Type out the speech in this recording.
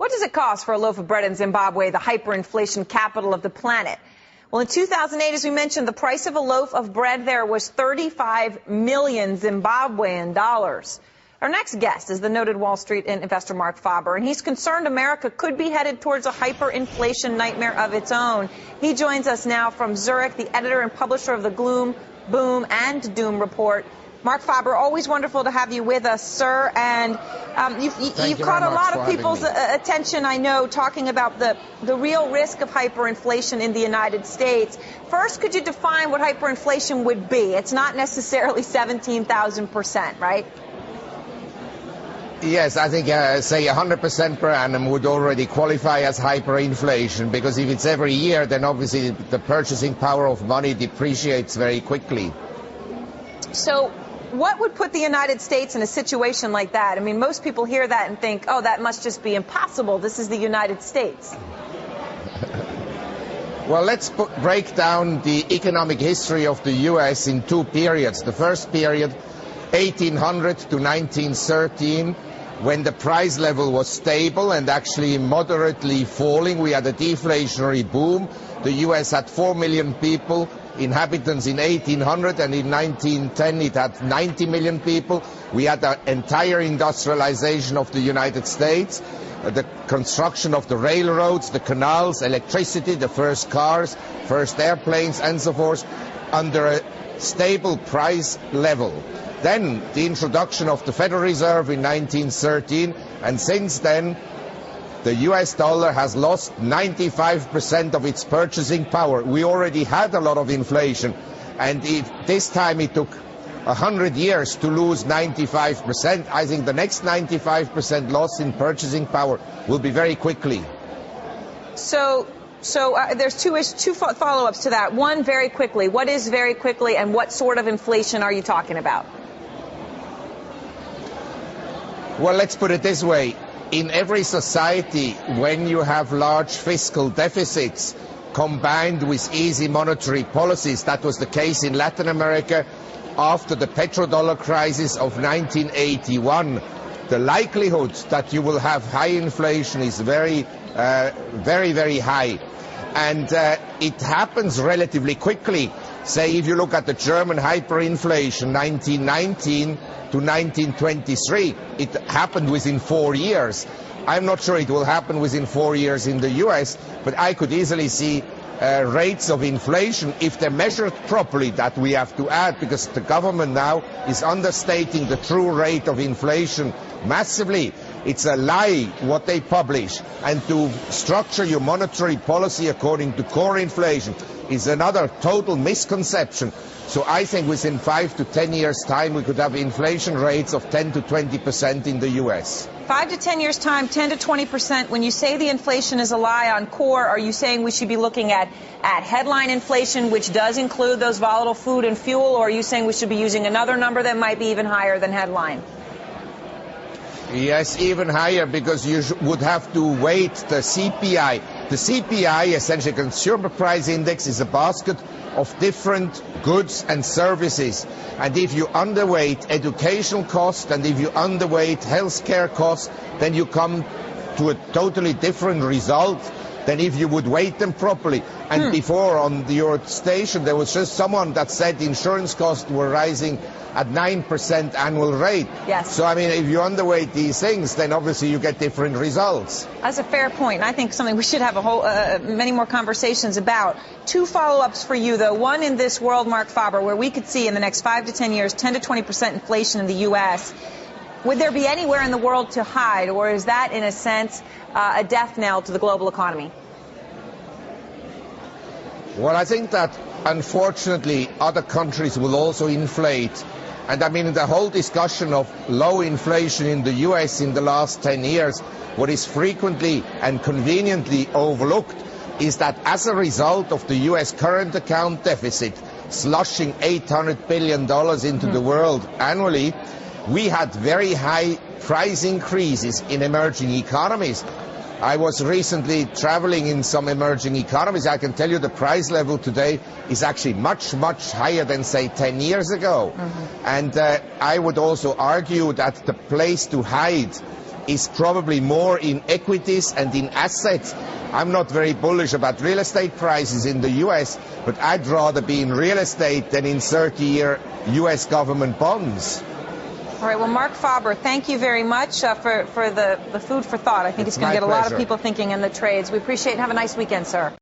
What does it cost for a loaf of bread in Zimbabwe, the hyperinflation capital of the planet? Well, in 2008, as we mentioned, the price of a loaf of bread there was 35 million Zimbabwean dollars. Our next guest is the noted Wall Street investor Marc Faber, and he's concerned America could be headed towards a hyperinflation nightmare of its own. He joins us now from Zurich, the editor and publisher of the Gloom, Boom, and Doom report. Marc Faber, always wonderful to have you with us, sir. And you've caught a lot of people's attention, I know, talking about the real risk of hyperinflation in the United States. First, could you define what hyperinflation would be? It's not necessarily 17,000%, right? Yes, I think, say 100% per annum would already qualify as hyperinflation, because if it's every year, then obviously the purchasing power of money depreciates very quickly. So what would put the United States in a situation like that? I mean, most people hear that and think, oh, that must just be impossible. This is the United States. Well, let's break down the economic history of the U.S. in two periods. The first period, 1800 to 1913, when the price level was stable and actually moderately falling. We had a deflationary boom. The U.S. had 4 million people, inhabitants in 1800, and in 1910 it had 90 million people. We had the entire industrialization of the United States, the construction of the railroads, the canals, electricity, the first cars, first airplanes, and so forth, under a stable price level. Then the introduction of the Federal Reserve in 1913, and since then the US dollar has lost 95% of its purchasing power. We already had a lot of inflation, and this time it took 100 years to lose 95%. I think the next 95% loss in purchasing power will be very quickly. So there's two follow-ups to that. One, very quickly. What is very quickly, and what sort of inflation are you talking about? Well, let's put it this way. In every society, when you have large fiscal deficits combined with easy monetary policies, that was the case in Latin America after the petrodollar crisis of 1981, the likelihood that you will have high inflation is very, very high. And it happens relatively quickly. Say, if you look at the German hyperinflation, 1919 to 1923, it happened within 4 years. I'm not sure it will happen within 4 years in the US, but I could easily see rates of inflation, if they're measured properly, that we have to add, because the government now is understating the true rate of inflation massively. It's a lie what they publish, and to structure your monetary policy according to core inflation is another total misconception. So I think within 5 to 10 years' time we could have inflation rates of 10 to 20% in the US. 5 to 10 years' time, 10 to 20%. When you say the inflation is a lie on core, are you saying we should be looking at headline inflation, which does include those volatile food and fuel, or are you saying we should be using another number that might be even higher than headline? Yes, even higher, because you would have to weight the CPI. The CPI, essentially Consumer Price Index, is a basket of different goods and services. And if you underweight educational costs and if you underweight healthcare costs, then you come to a totally different result than if you would weight them properly. And before on your station, there was just someone that said insurance costs were rising at 9% annual rate. Yes. So, I mean, if you underweight these things, then obviously you get different results. That's a fair point, and I think something we should have a whole many more conversations about. Two follow-ups for you, though. One, in this world, Marc Faber, where we could see in the next 5 to 10 years 10 to 20% inflation in the U.S., would there be anywhere in the world to hide, or is that, in a sense, a death knell to the global economy? Well, I think that, unfortunately, other countries will also inflate. And I mean, the whole discussion of low inflation in the US in the last 10 years, what is frequently and conveniently overlooked is that as a result of the US current account deficit slushing $800 billion into the world annually, we had very high price increases in emerging economies. I was recently traveling in some emerging economies. I can tell you the price level today is actually much higher than, say, 10 years ago. And I would also argue that the place to hide is probably more in equities and in assets. I'm not very bullish about real estate prices in the US, but I'd rather be in real estate than in 30-year US government bonds. All right, well, Marc Faber, thank you very much for the food for thought. I think it's going to get a lot of people thinking in the trades. We appreciate it and have a nice weekend, sir.